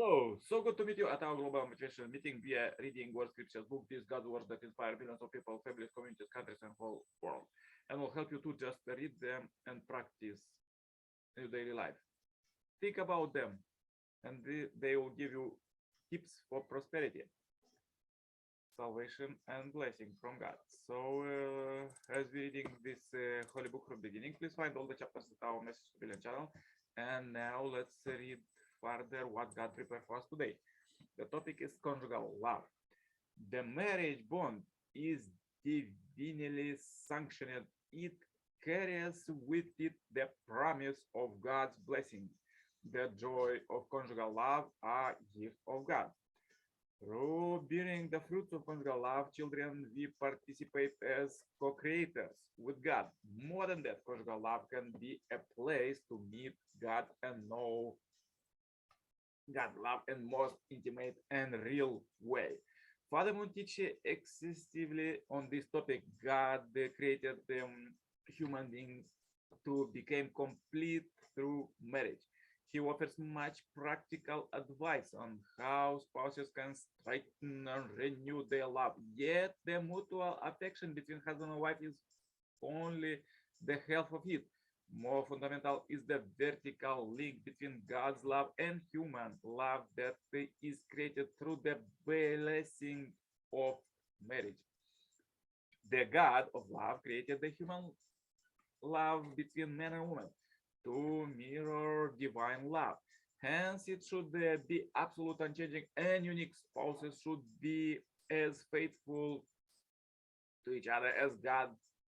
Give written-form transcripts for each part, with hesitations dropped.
Hello, so good to meet you at our global motivational meeting via reading word scriptures book. These God words that inspire billions of people, families, communities, countries, and whole world, and will help you to just read them and practice in your daily life. Think about them, and they will give you tips for prosperity, salvation, and blessing from God. So, as we're reading this holy book from beginning, please find all the chapters at our Message to Billion channel. And now let's read further what God prepared for us today. The topic is conjugal love. The marriage bond is divinely sanctioned. It carries with it the promise of God's blessing. The joy of conjugal love are gift of God. Through bearing the fruits of conjugal love, children, we participate as co-creators with God. More than that, conjugal love can be a place to meet God and know God love in most intimate and real way. Father Moon teach extensively on this topic. God created human beings to become complete through marriage. He offers much practical advice on how spouses can strengthen and renew their love. Yet the mutual affection between husband and wife is only the half of it. More fundamental is the vertical link between God's love and human love that is created through the blessing of marriage. The God of love created the human love between man and woman to mirror divine love. Hence, it should be absolute, unchanging, and unique. Spouses should be as faithful to each other as God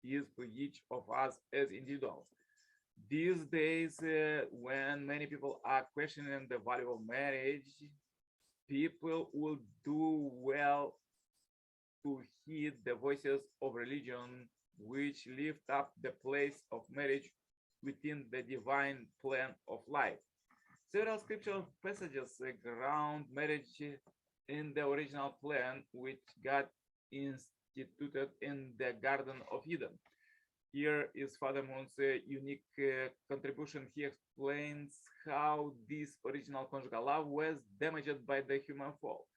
is to each of us as individuals. These days, when many people are questioning the value of marriage, people will do well to heed the voices of religion, which lift up the place of marriage within the divine plan of life. Several scriptural passages ground marriage in the original plan which God instituted in the Garden of Eden. Here is Father Moon's unique contribution. He explains how this original conjugal love was damaged by the human fall.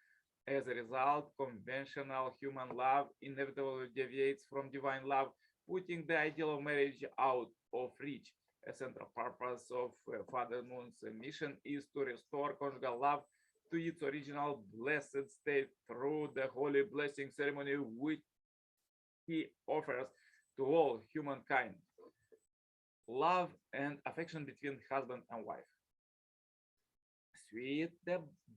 As a result, conventional human love inevitably deviates from divine love, putting the ideal of marriage out of reach. A central purpose of Father Moon's mission is to restore conjugal love to its original blessed state through the holy blessing ceremony which he offers to all humankind. Love and affection between husband and wife. Sweet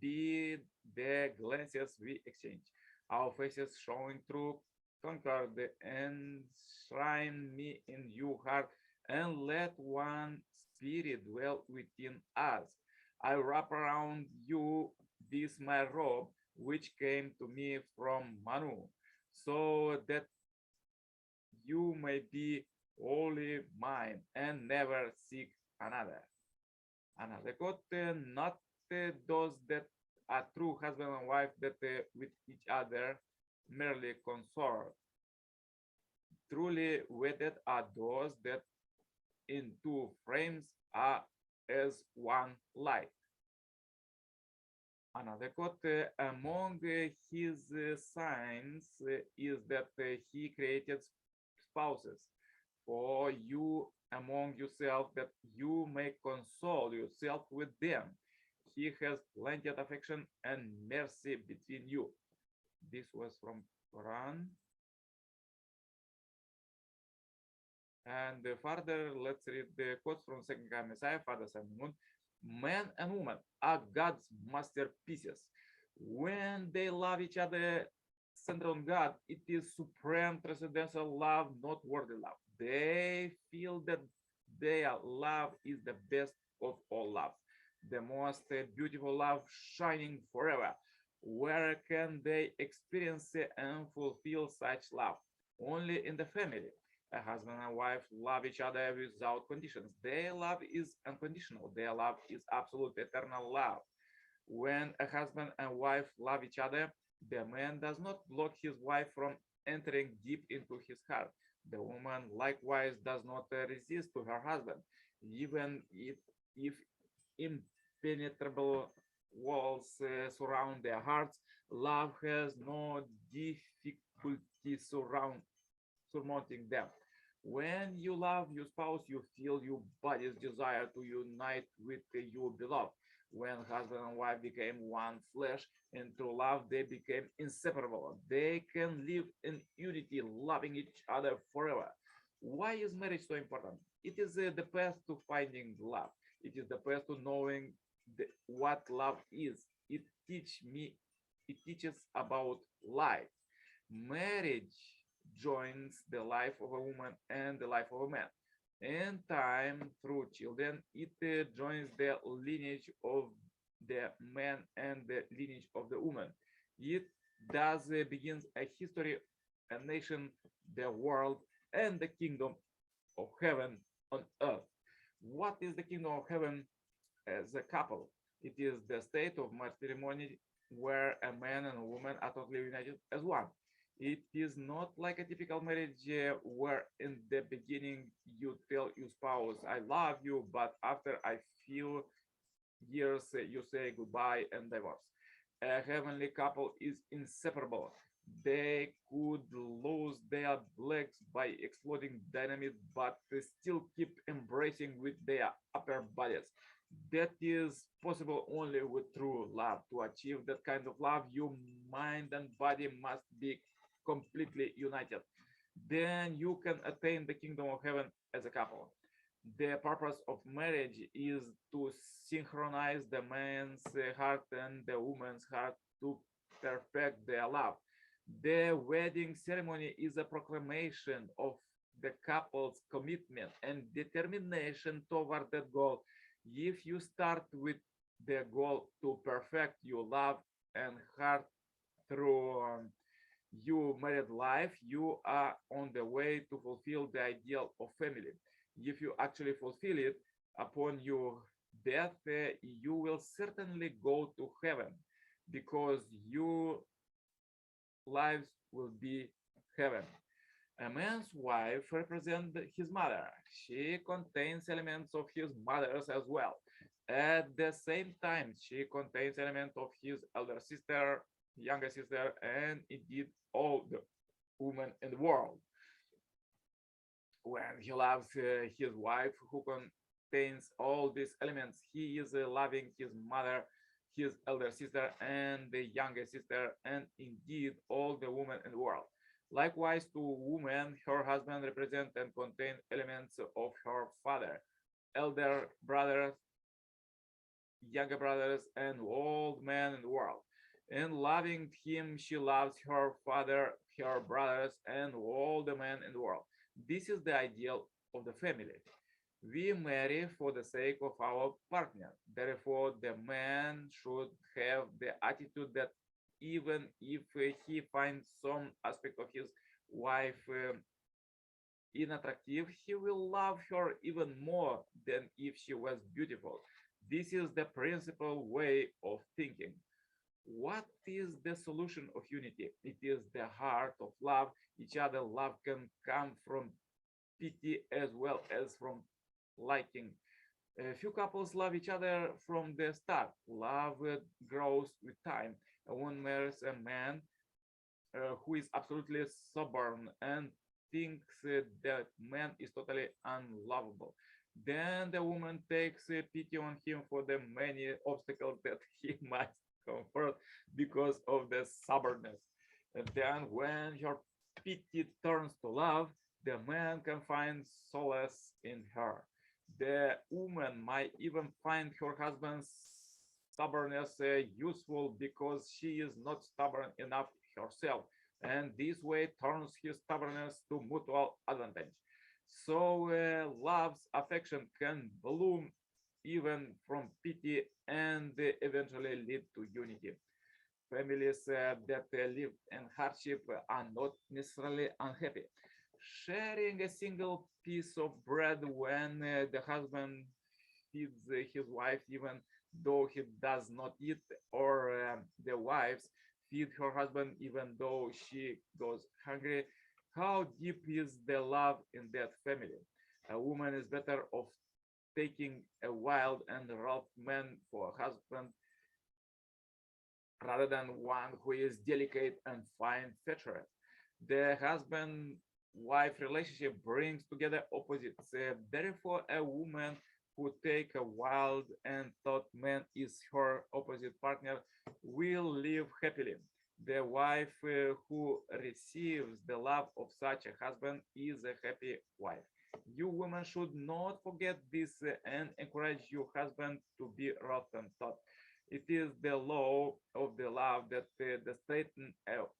be the glances we exchange, our faces showing through concord and shrine me in your heart, and let one spirit dwell within us. I wrap around you this my robe, which came to me from Manu, so that you may be wholly mine and never seek another. Another quote, not those that are true husband and wife that with each other merely consort. Truly wedded are those that in two frames are as one light. Another quote, among his signs is that he created spouses for you among yourself that you may console yourself with them. He has plenty of affection and mercy between you. This was from Quran. And further, let's read the quotes from Second Time Messiah, Father Simon. Man and woman are God's masterpieces. When they love each other, centered on God, it is supreme transcendental love, not worldly love. They feel that their love is the best of all loves, the most beautiful love shining forever. Where can they experience and fulfill such love? Only in the family. A husband and wife love each other without conditions. Their love is unconditional. Their love is absolute eternal love. When a husband and wife love each other, the man does not block his wife from entering deep into his heart. The woman likewise does not resist to her husband, even if impenetrable walls surround their hearts. Love has no difficulty surmounting them. When you love your spouse, you feel your body's desire to unite with your beloved. When husband and wife became one flesh and through love they became inseparable, they can live in unity, loving each other forever. Why is marriage so important? It is the path to finding love. It is the path to knowing what love is. It teaches about life. Marriage joins the life of a woman and the life of a man. In time, through children, it joins the lineage of the man and the lineage of the woman. It thus begins a history, a nation, the world, and the kingdom of heaven on earth. What is the kingdom of heaven as a couple? It is the state of matrimony where a man and a woman are totally united as one. It is not like a typical marriage where in the beginning you tell your spouse, I love you, but after a few years you say goodbye and divorce. A heavenly couple is inseparable. They could lose their legs by exploding dynamite, but they still keep embracing with their upper bodies. That is possible only with true love. To achieve that kind of love, your mind and body must be completely united. Then you can attain the kingdom of heaven as a couple. The purpose of marriage is to synchronize the man's heart and the woman's heart to perfect their love. The wedding ceremony is a proclamation of the couple's commitment and determination toward that goal. If you start with the goal to perfect your love and heart through your married life, you are on the way to fulfill the ideal of family. If you actually fulfill it upon your death, you will certainly go to heaven because your lives will be heaven. A man's wife represents his mother. She contains elements of his mother's as well. At the same time, she contains elements of his elder sister, younger sister, and indeed all the women in the world. When he loves his wife, who contains all these elements, he is loving his mother, his elder sister, and the younger sister, and indeed all the women in the world. Likewise, to women, her husband represents and contains elements of her father, elder brothers, younger brothers, and old men in the world. In loving him, she loves her father, her brothers, and all the men in the world. This is the ideal of the family. We marry for the sake of our partner. Therefore, the man should have the attitude that even if he finds some aspect of his wife unattractive, he will love her even more than if she was beautiful. This is the principal way of thinking. What is the solution of unity? It is the heart of love. Each other love can come from pity as well as from liking. A few couples love each other from the start. Love grows with time. A woman marries a man who is absolutely stubborn and thinks that man is totally unlovable. Then the woman takes pity on him for the many obstacles that he must confront because of the stubbornness. And then when your pity turns to love, the man can find solace in her. The woman might even find her husband's stubbornness useful because she is not stubborn enough herself, and this way turns his stubbornness to mutual advantage. So love's affection can bloom even from pity and eventually lead to unity. Families that live in hardship are not necessarily unhappy. Sharing a single piece of bread when the husband feeds his wife, even though he does not eat, or the wives feed her husband even though she goes hungry. How deep is the love in that family? A woman is better off taking a wild and rough man for a husband rather than one who is delicate and fine-featured. The husband-wife relationship brings together opposites. Therefore, a woman who take a wild and thought man is her opposite partner will live happily. The wife who receives the love of such a husband is a happy wife. You women should not forget this and encourage your husband to be rough and thought. It is the law of the love that the state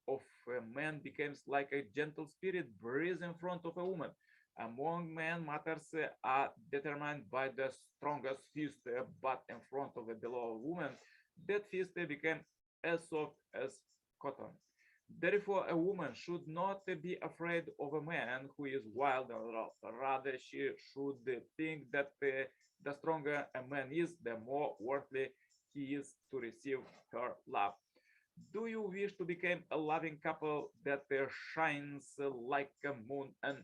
of a man becomes like a gentle spirit breeze in front of a woman. Among men, matters are determined by the strongest fist, but in front of a below woman, that fist became as soft as cotton. Therefore, a woman should not be afraid of a man who is wild and rough. Rather, she should think that the stronger a man is, the more worthy he is to receive her love. Do you wish to become a loving couple that shines like a moon and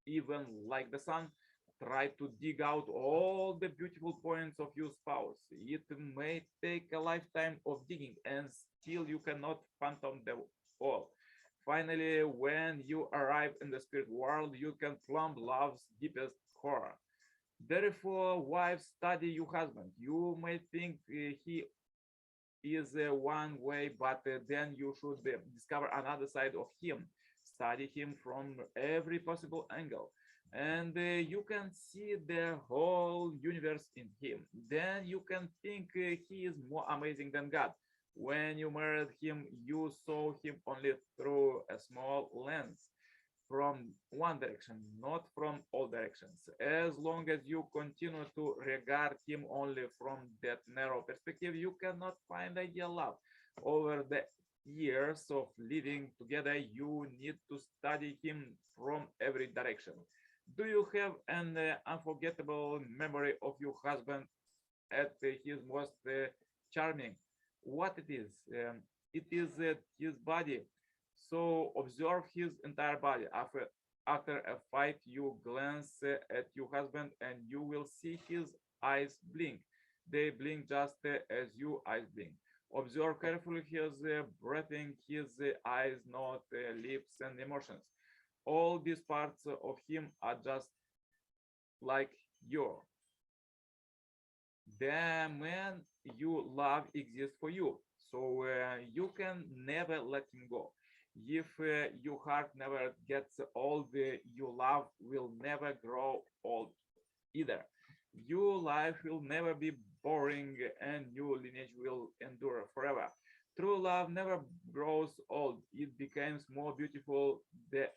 even like the sun? Try to dig out all the beautiful points of your spouse. It may take a lifetime of digging, and still you cannot fathom them all. Finally, when you arrive in the spirit world, you can plumb love's deepest core. Therefore, wives, study your husband. You may think he is one way, but then you should discover another side of him. Study him from every possible angle, and you can see the whole universe in him. Then you can think he is more amazing than God. When you married him, you saw him only through a small lens from one direction, not from all directions. As long as you continue to regard him only from that narrow perspective, you cannot find ideal love. Over the years of living together, you need to study him from every direction. Do you have an unforgettable memory of your husband at his most charming? What it is? It is his body. So observe his entire body. After a fight, you glance at your husband and you will see his eyes blink. They blink just as your eyes blink. Observe carefully his breathing, his eyes, not lips and emotions. All these parts of him are just like you. The man you love exists for you, so you can never let him go. If your heart never gets old, your love will never grow old either. Your life will never be boring and your lineage will endure forever. True love never grows old, it becomes more beautiful the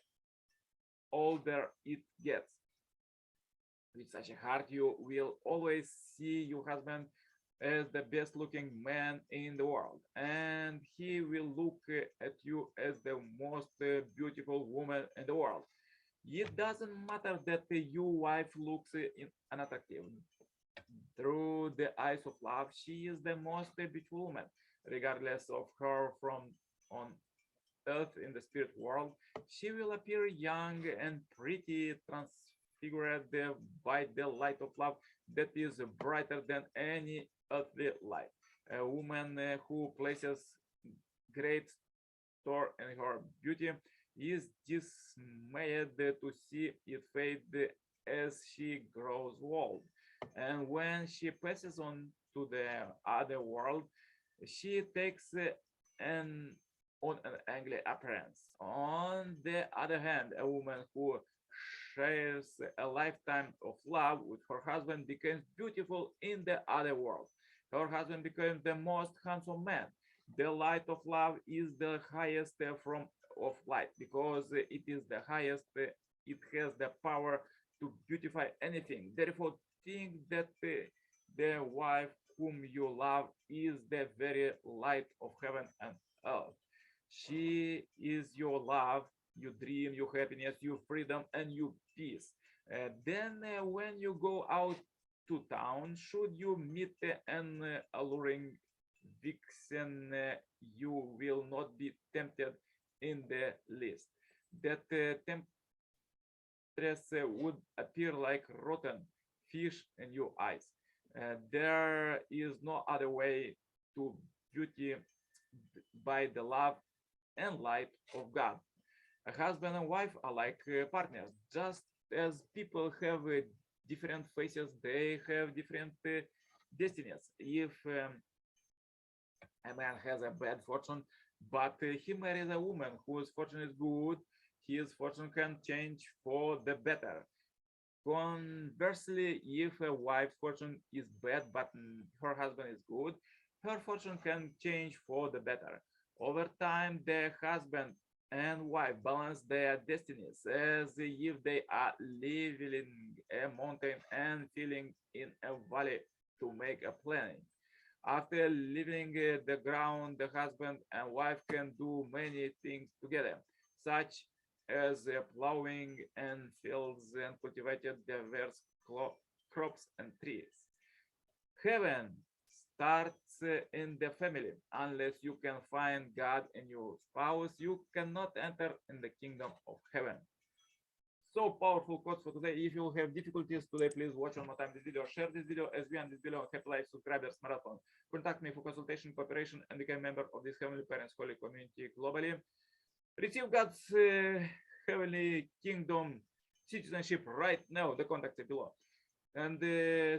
older it gets. With such a heart, you will always see your husband as the best looking man in the world, and he will look at you as the most beautiful woman in the world. It doesn't matter that your wife looks unattractive. Through the eyes of love, she is the most beautiful woman, regardless of her from on earth in the spirit world. She will appear young and pretty, transfigured by the light of love that is brighter than any earthly light. A woman who places great store in her beauty is dismayed to see it fade as she grows old. And when she passes on to the other world, she takes an on an ugly appearance. On the other hand, a woman who shares a lifetime of love with her husband becomes beautiful in the other world. Her husband becomes the most handsome man. The light of love is the highest form of light because it is the highest, it has the power to beautify anything. Therefore, think that the wife whom you love is the very light of heaven and earth. She is your love, your dream, your happiness, your freedom, and your peace. Then, when you go out to town, should you meet an alluring vixen, you will not be tempted in the least. That temptress would appear like rotten fish in your eyes. There is no other way to beauty by the love and light of God. A husband and wife are like partners. Just as people have different faces, they have different destinies. If a man has a bad fortune, but he marries a woman whose fortune is good, his fortune can change for the better. Conversely, if a wife's fortune is bad but her husband is good, her fortune can change for the better. Over time, the husband and wife balance their destinies as if they are living in a mountain and feeling in a valley to make a planning. After leaving the ground, the husband and wife can do many things together, such as plowing and fields and cultivating diverse crops and trees. Heaven starts in the family. Unless you can find God in your spouse, you cannot enter in the kingdom of heaven. So powerful quotes for today. If you have difficulties today, please watch one more time this video, share this video as we end this video Happy Life Subscribers Marathon. Contact me for consultation, cooperation, and become a member of this Heavenly Parents Holy Community globally. Receive God's Heavenly Kingdom citizenship right now. The contact is below. And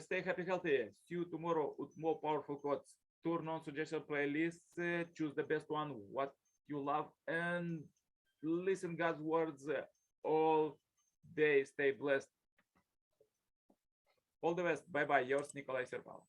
stay happy, healthy. See you tomorrow with more powerful quotes. Turn on suggested playlists. Choose the best one, what you love, and listen God's words all day. Stay blessed. All the best. Bye bye. Yours, Nicolae Cirpala.